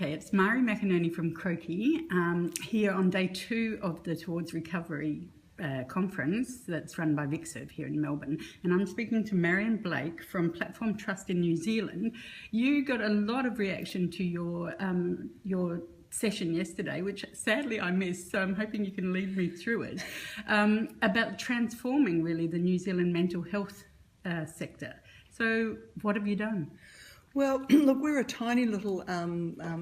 Okay, it's Mari McInerney from Croakey, here on day 2 of the Towards Recovery conference that's run by VicServe here in Melbourne. And I'm speaking to Marion Blake from Platform Trust in New Zealand. You got a lot of reaction to your session yesterday, which sadly I missed, so I'm hoping you can lead me through it, about transforming really the New Zealand mental health sector. So what have you done? Well, look, we're a tiny little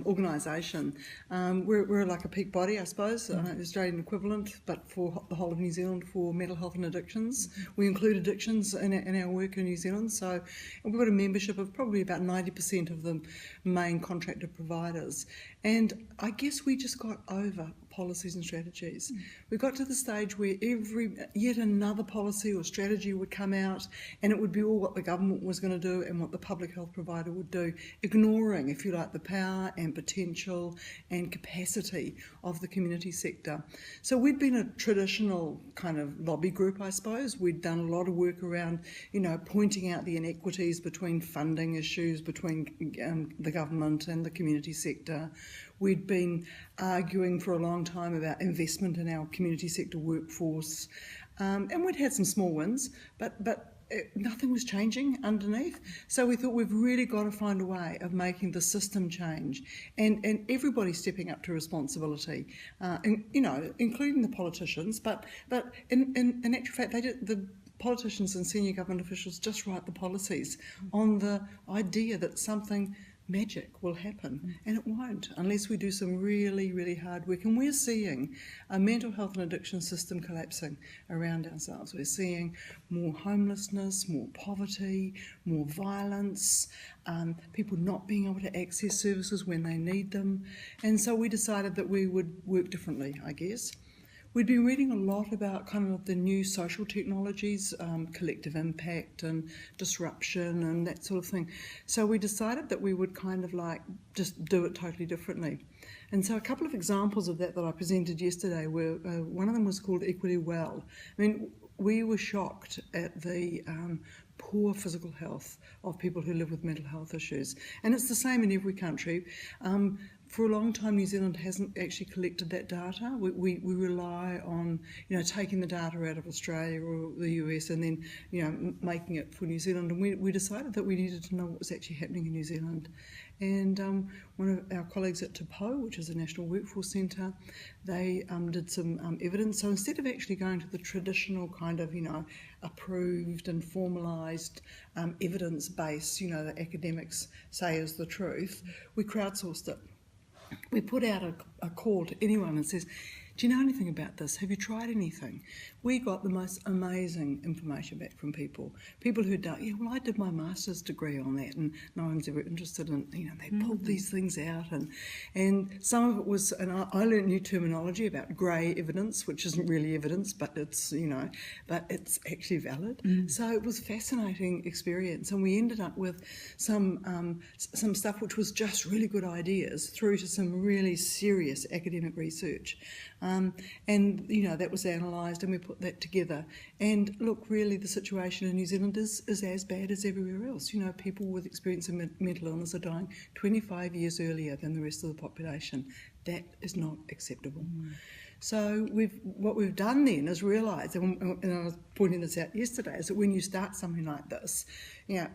organisation. We're like a peak body, I suppose, Australian equivalent, but for the whole of New Zealand for mental health and addictions. We include addictions in our work in New Zealand, so we've got a membership of probably about 90% of the main contracted providers. And I guess we just got over policies and strategies. We got to the stage where yet another policy or strategy would come out, and it would be all what the government was going to do and what the public health provider would do, ignoring, if you like, the power and potential and capacity of the community sector. So we'd been a traditional kind of lobby group, I suppose. We'd done a lot of work around, pointing out the inequities between funding issues between the government and the community sector. We'd been arguing for a long time about investment in our community sector workforce, and we'd had some small wins, but nothing was changing underneath. So we thought we've really got to find a way of making the system change, and everybody stepping up to responsibility, including the politicians. But in actual fact, the politicians and senior government officials just write the policies on the idea that something magic will happen, and it won't unless we do some really, really hard work. And we're seeing a mental health and addiction system collapsing around ourselves. We're seeing more homelessness, more poverty, more violence, people not being able to access services when they need them. And so we decided that we would work differently, I guess. We'd been reading a lot about kind of the new social technologies, collective impact and disruption and that sort of thing. So we decided that we would kind of like just do it totally differently. And so a couple of examples of that I presented yesterday were, one of them was called Equity Well. I mean, we were shocked at the poor physical health of people who live with mental health issues. And it's the same in every country. For a long time, New Zealand hasn't actually collected that data. We rely on, taking the data out of Australia or the US and then, making it for New Zealand. And we decided that we needed to know what was actually happening in New Zealand. And one of our colleagues at TAPO, which is a National Workforce Centre, they did some evidence. So instead of actually going to the traditional kind of, approved and formalised evidence base, that academics say is the truth, we crowdsourced it. We put out a call to anyone and says, do you know anything about this? Have you tried anything? We got the most amazing information back from people who'd done, I did my master's degree on that, and no one's ever interested in, they pulled these things out, and some of it was, and I learned new terminology about grey evidence, which isn't really evidence, but it's, but it's actually valid. So it was a fascinating experience, and we ended up with some stuff which was just really good ideas through to some really serious academic research. And that was analysed and we put that together. And look, really the situation in New Zealand is as bad as everywhere else. People with experience in mental illness are dying 25 years earlier than the rest of the population. That is not acceptable. So what we've done then is realise, and I was pointing this out yesterday, is that when you start something like this,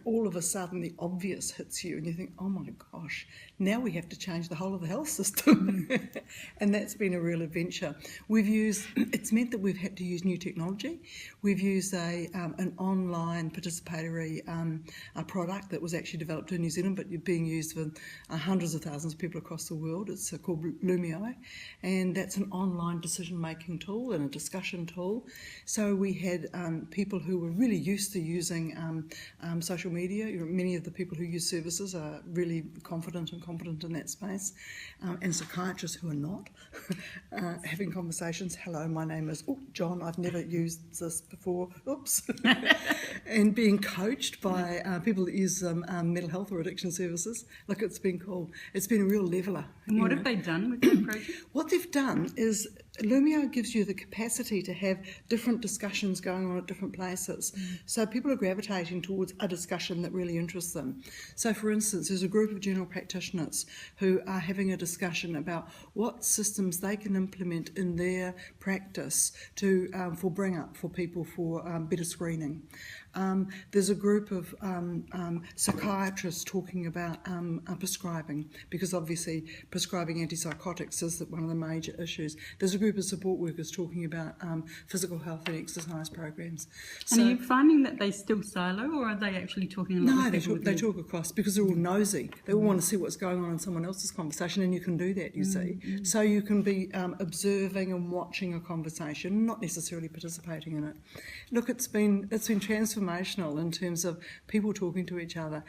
all of a sudden the obvious hits you and you think, oh my gosh, now we have to change the whole of the health system. And that's been a real adventure. It's meant that we've had to use new technology. We've used an online participatory a product that was actually developed in New Zealand but being used for hundreds of thousands of people across the world. It's called Lumio, and that's an online decision-making tool and a discussion tool. So we had people who were really used to using social media. Many of the people who use services are really confident and competent in that space, and psychiatrists who are not, having conversations. Hello, my name is John, I've never used this before, oops. And being coached by people that use mental health or addiction services. Look, it's been cool. It's been a real leveller. And what have they done with the project? What they've done is Lumio gives you the capacity to have different discussions going on at different places. So people are gravitating towards a discussion that really interests them. So for instance, there's a group of general practitioners who are having a discussion about what systems they can implement in their practice to for bring up for people for better screening. There's a group of psychiatrists talking about prescribing, because obviously prescribing antipsychotics is one of the major issues. There's a group of support workers talking about physical health and exercise programs. And are you finding that they still silo, or are they actually talking a lot with people? No, they talk across, because they're all nosy. They all want to see what's going on in someone else's conversation, and you can do that, you see. So you can be observing and watching a conversation, not necessarily participating in it. Look, it's been transformational in terms of people talking to each other.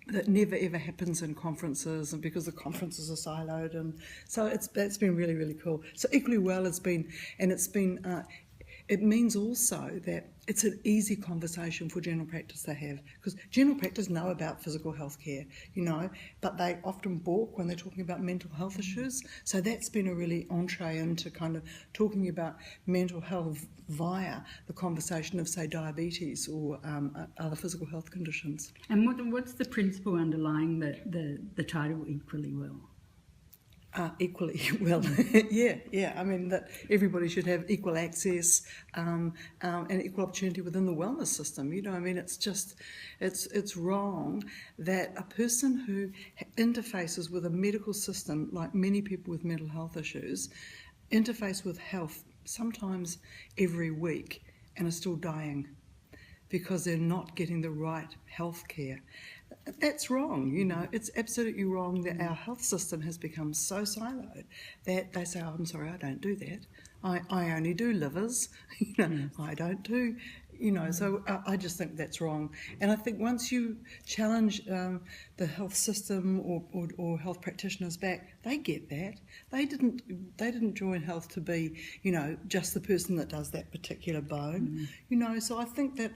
That never ever happens in conferences, and because the conferences are siloed, and so that's been really, really cool. So equally well it means also that it's an easy conversation for general practice to have, because general practice know about physical health care, but they often balk when they're talking about mental health issues. So that's been a really entree into kind of talking about mental health via the conversation of, say, diabetes or other physical health conditions. And what's the principle underlying the title Equally Well? Equally well, yeah. I mean that everybody should have equal access and equal opportunity within the wellness system. I mean, it's wrong that a person who interfaces with a medical system, like many people with mental health issues, interface with health sometimes every week and are still dying because they're not getting the right health care. That's wrong, it's absolutely wrong that our health system has become so siloed that they say, I'm sorry, I don't do that. I only do livers, I don't do, so I just think that's wrong. And I think once you challenge the health system or health practitioners back, they get that. They didn't join health to be, just the person that does that particular bone, so I think that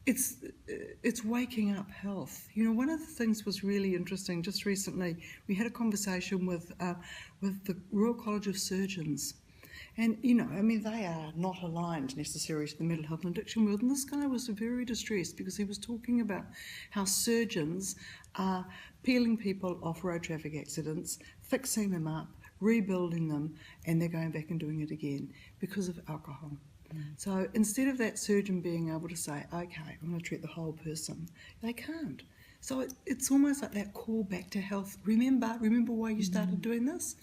it's waking up health. One of the things was really interesting. Just recently, we had a conversation with the Royal College of Surgeons, and they are not aligned necessarily to the mental health and addiction world. And this guy was very distressed because he was talking about how surgeons are peeling people off road traffic accidents, fixing them up, rebuilding them, and they're going back and doing it again because of alcohol. So instead of that surgeon being able to say, okay, I'm going to treat the whole person, they can't. So it's almost like that call back to health. Remember why you started doing this?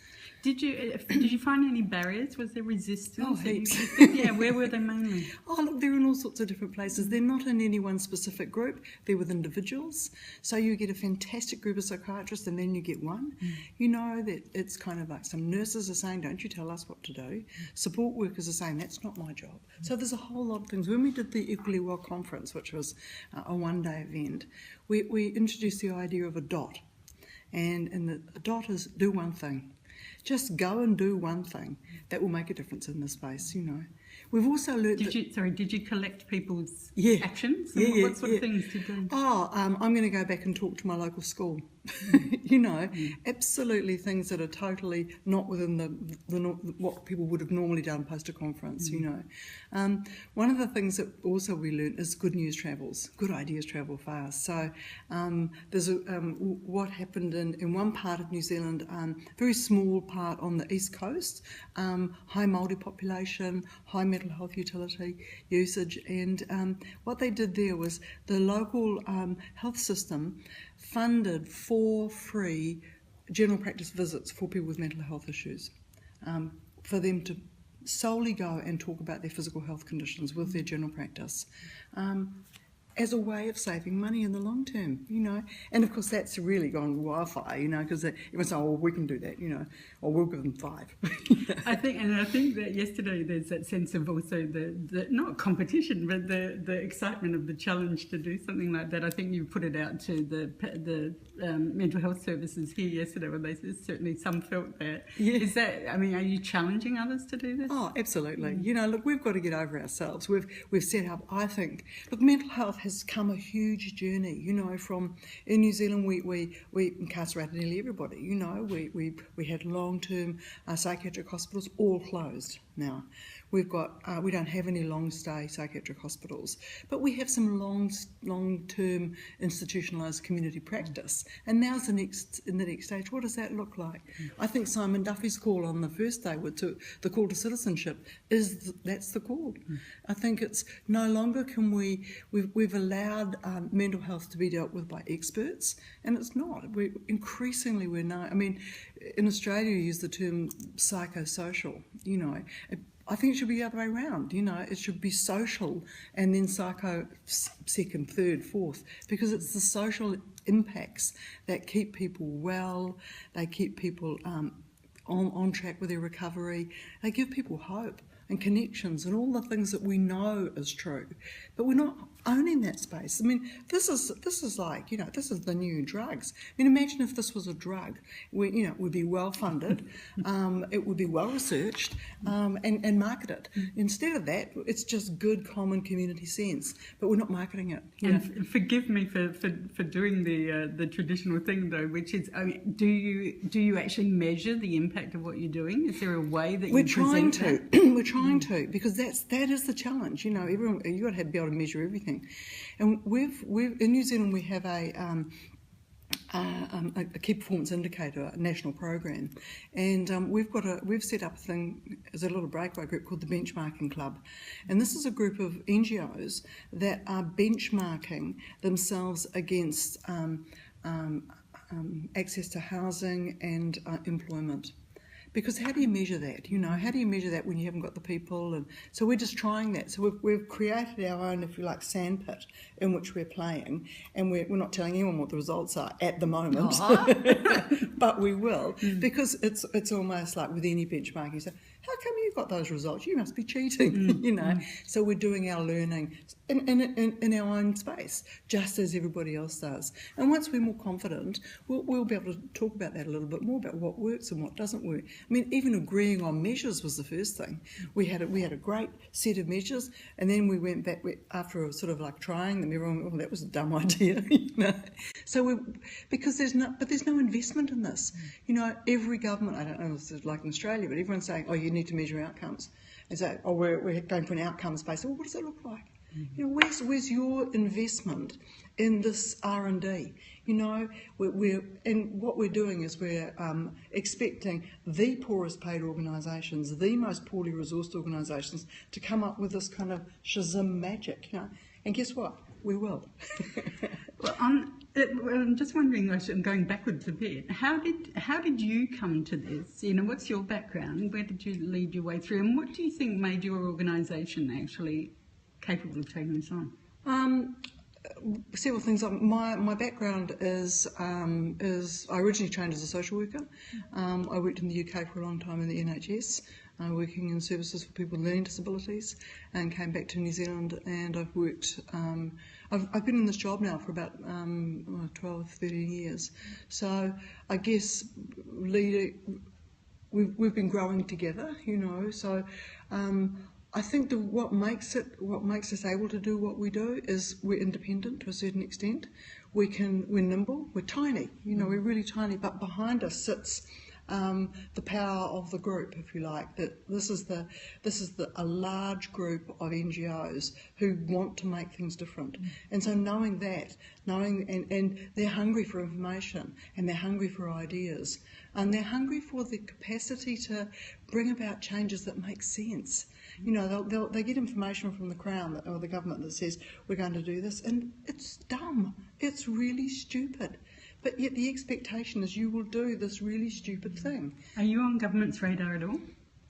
Did you find any barriers? Was there resistance? Oh, heaps. Yeah, where were they mainly? Oh, look, they're in all sorts of different places. They're not in any one specific group. They're with individuals. So you get a fantastic group of psychiatrists, and then you get one. That it's kind of like some nurses are saying, don't you tell us what to do. Support workers are saying, that's not my job. So there's a whole lot of things. When we did the Equally Well conference, which was a one-day event, we introduced the idea of a DOT. And the DOT is do one thing. Just go and do one thing that will make a difference in this space, We've also learned Did you collect people's actions? What sort of things did you do? I'm going to go back and talk to my local school. Absolutely things that are totally not within what people would have normally done post a conference, One of the things that also we learned is good news travels, good ideas travel fast. So there's what happened in one part of New Zealand, very small part on the east coast, high Māori population, high mental health utility usage, and what they did there was the local health system funded 4 free general practice visits for people with mental health issues, for them to solely go and talk about their physical health conditions with their general practice, as a way of saving money in the long term, And of course that's really gone wildfire, because everyone says, oh, we can do that, or we'll give them 5. I think that yesterday there's that sense of also the not competition, but the excitement of the challenge to do something like that. I think you put it out to the mental health services here yesterday, where they certainly some felt that. Yeah. Is that? Are you challenging others to do this? Oh, absolutely. Look, we've got to get over ourselves. We've set up. I think, look, mental health has come a huge journey. You know, from in New Zealand we incarcerated nearly everybody. You know, we had long-term psychiatric hospitals all closed now. We've got we don't have any long-stay psychiatric hospitals, but we have some long-term institutionalised community practice. And now's the next stage. What does that look like? I think Simon Duffy's call on the first day the call to citizenship that's the call. I think it's no longer can we've allowed mental health to be dealt with by experts, and it's not. Increasingly we're now. I mean, in Australia you use the term psychosocial. You know. I think it should be the other way around, you know, it should be social and then psycho second, third, fourth, because it's the social impacts that keep people well, they keep people on track with their recovery, they give people hope and connections and all the things that we know is true, but we're not owning that space. I mean, this is like, you know, this is the new drugs. I mean, imagine if this was a drug, it would be well funded, it would be well researched, and marketed. Instead of that, it's just good common community sense, but we're not marketing it. And forgive me for doing the traditional thing though, which is, I mean, do you actually measure the impact of what you're doing? Is there a way that we're you trying present to? We're trying to, because that is the challenge. You know, everyone you got to be able to measure everything. And we've in New Zealand we have a key performance indicator, a national program, and we've set up a thing as a little breakaway group called the Benchmarking Club, and this is a group of NGOs that are benchmarking themselves against access to housing and employment. Because how do you measure that? You know, how do you measure that when you haven't got the people? And so we're just trying that. So we've created our own, if you like, sandpit in which we're playing, and we're not telling anyone what the results are at the moment, but we will, because it's almost like with any benchmarking. You say, how come you've got those results? You must be cheating, you know. So we're doing our learning in our own space, just as everybody else does. And once we're more confident, we'll be able to talk about that a little bit more, about what works and what doesn't work. I mean, even agreeing on measures was the first thing. We had a great set of measures, and then we went back after sort of like trying them. Everyone went, oh, that was a dumb idea, you know. So because there's no investment in this. You know, every government, I don't know if this is like in Australia, but everyone's saying, oh, you need to measure outcomes. And so, oh, we're going for an outcomes base. Well, what does it look like? You know, where's your investment in this R&D? You know, and what we're doing is we're expecting the poorest paid organisations, the most poorly resourced organisations, to come up with this kind of Shazam magic. You know, and guess what? We will. Well, I'm just wondering, I'm going backwards a bit. How did you come to this? You know, what's your background? Where did you lead your way through? And what do you think made your organisation actually capable of taking this on? Several things. My background is I originally trained as a social worker. I worked in the UK for a long time in the NHS, working in services for people with learning disabilities, and came back to New Zealand, and I've worked. I've been in this job now for about 12, 13 years. So I guess we've been growing together, you know. So I think what makes us able to do what we do is we're independent to a certain extent. We're nimble. We're tiny, you know. We're really tiny, but behind us sits the power of the group, if you like. That this is a large group of NGOs who want to make things different, and so knowing and they're hungry for information, and they're hungry for ideas, and they're hungry for the capacity to bring about changes that make sense. You know, they get information from the Crown or the government that says we're going to do this, and it's dumb. It's really stupid. But yet the expectation is you will do this really stupid thing. Are you on government's radar at all?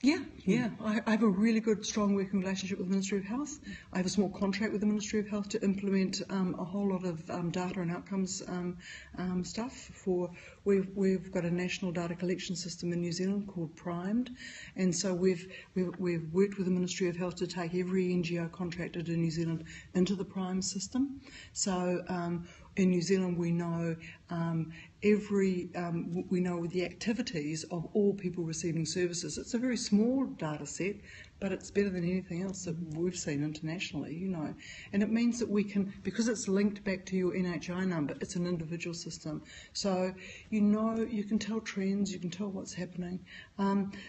Yeah. I have a really good, strong working relationship with the Ministry of Health. I have a small contract with the Ministry of Health to implement a whole lot of data and outcomes stuff. We've got a national data collection system in New Zealand called Primed, and so we've worked with the Ministry of Health to take every NGO contracted in New Zealand into the Prime system. So in New Zealand, we know we know the activities of all people receiving services. It's a very small data set, but it's better than anything else that we've seen internationally, you know. And it means that we can, because it's linked back to your NHI number, it's an individual system. So, you know, you can tell trends, you can tell what's happening.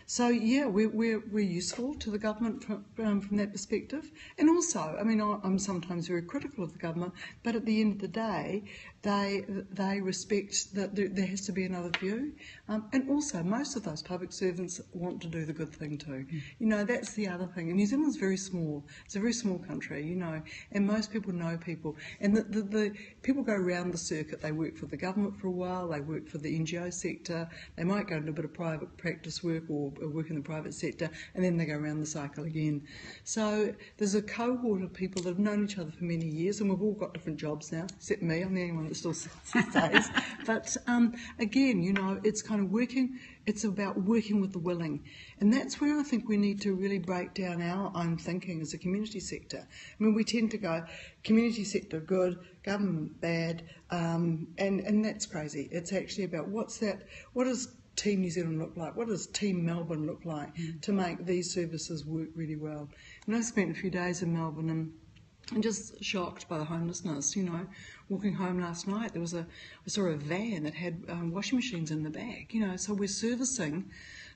So, yeah, we're useful to the government from that perspective. And also, I mean, I'm sometimes very critical of the government, but at the end of the day, they respect that there has to be another view. And also, most of those public servants want to do the good thing too. You know, that's the other thing. And New Zealand's very small. It's a very small country, you know, and most people know people. And the people go around the circuit. They work for the government for a while, they work for the NGO sector, they might go into a bit of private practice work or work in the private sector, and then they go around the cycle again. So there's a cohort of people that have known each other for many years, and we've all got different jobs now, except me. I'm the only one that still stays. But again, you know, it's kind of working. It's about working with the willing. And that's where I think we need to really break down our own thinking as a community sector. I mean, we tend to go, community sector good, government bad, and that's crazy. It's actually about what does Team New Zealand look like? What does Team Melbourne look like to make these services work really well? And I spent a few days in Melbourne and just shocked by the homelessness, you know. Walking home last night, I saw a van that had washing machines in the back, you know. So we're servicing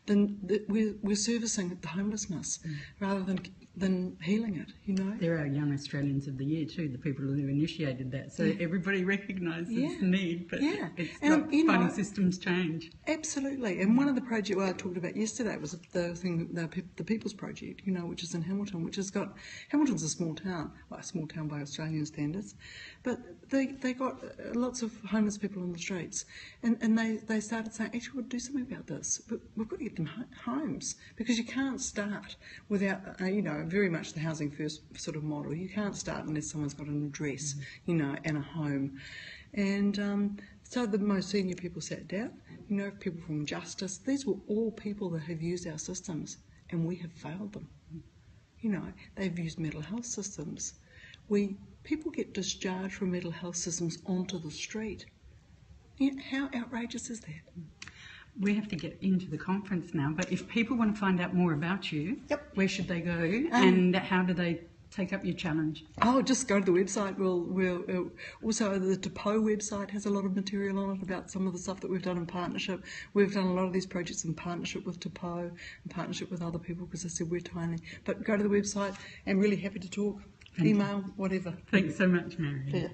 the homelessness rather than healing it, you know. They're our Young Australians of the Year too, the people who initiated that. So everybody recognises the need, but it's not finding systems change. Absolutely. And one of the projects I talked about yesterday was the People's Project, you know, which is in Hamilton, Hamilton's a small town, well, a small town by Australian standards, but they got lots of homeless people on the streets, and they started saying, actually, we'll do something about this, but we've got to get them homes, because you can't start without, you know, very much the housing first sort of model. You can't start unless someone's got an address, you know, and a home. And so the most senior people sat down, you know, people from Justice. These were all people that have used our systems, and we have failed them. You know, they've used mental health systems. People get discharged from mental health systems onto the street. You know, how outrageous is that? We have to get into the conference now, but if people want to find out more about you, where should they go, and how do they take up your challenge? Oh, just go to the website. We'll also, the Depot website has a lot of material on it about some of the stuff that we've done in partnership. We've done a lot of these projects in partnership with Depot, in partnership with other people, because I said we're tiny. But go to the website, and really happy to talk. Email, whatever. Thanks so much, Marion. Yeah.